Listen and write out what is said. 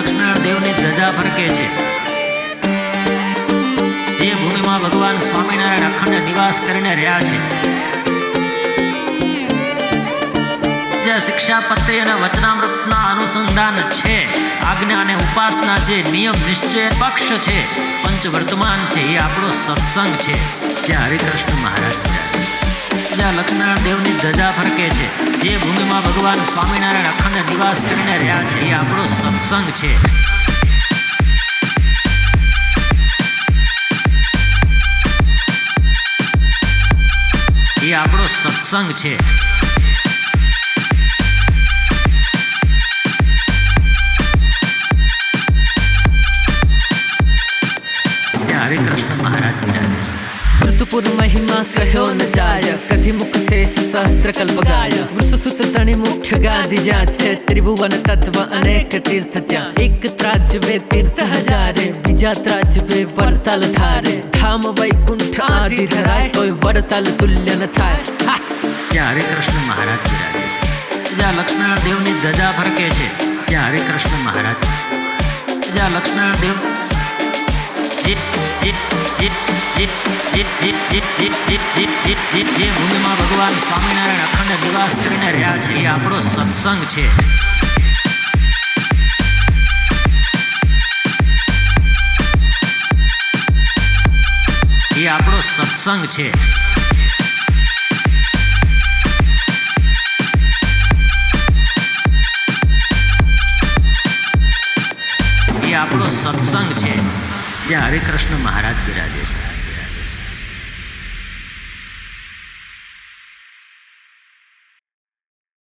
લક્ષ્મણ દેવની ધજા ફરકે છે, જે ભૂમિમાં ભગવાન સ્વામિનારાયણ અખંડ નિવાસ કરીને રહ્યા છે, જ્યાં શિક્ષાપત્રી અને વચનામૃતના અનુસંધાન છે, આજ્ઞા અને ઉપાસના છે, નિયમ નિશ્ચય પક્ષ છે, પંચવર્તમાન છે, એ આપણો સત્સંગ છે, જ્યાં હરિકૃષ્ણ મહારાજ જ્યાં લક્ષ્મણ દેવની ધજા ફરકે છે, જે ભૂમિમાં ભગવાન સ્વામિનારાયણ અખંડ નિવાસ કરીને રહ્યા છે, એ આપણો સત્સંગ છે. એ આપણો સત્સંગ છે. हरिकृष्ण महाराज विराजे छे. ऋतुपुर महिमा कहो न जाय, कधि मुख शेष सहस्त्र कल्प गाय. वृषसुत तणि मुख्य गादी ज्યાં છે, ત્રિભુવન તત્વ અનેક તીર્થ ત્યાં. એક ત્રાજવે તીર્થ હજારે, બીજા ત્રાજવે વડતાલ ધારે. ધામ વૈકુંઠ આદિ ધરાય, કોઈ વડતાલ તુલ્ય ન થાય. જ્યાં હરિકૃષ્ણ મહારાજ વિરાજે છે, જ્યાં લક્ષ્મણ દેવની ધજા ફરકે છે, ત્યાં હરિકૃષ્ણ મહારાજ, જ્યાં લક્ષ્મણ દેવ જે ભૂમિમાં ભગવાન સ્વામિનારાયણ અખંડ નિવાસ કરીને રહ્યા છે, એ આપણો સત્સંગ છે. એ આપણો સત્સંગ છે. એ આપણો સત્સંગ છે, જ્યાં હરિકૃષ્ણ મહારાજ બિરાજે છે.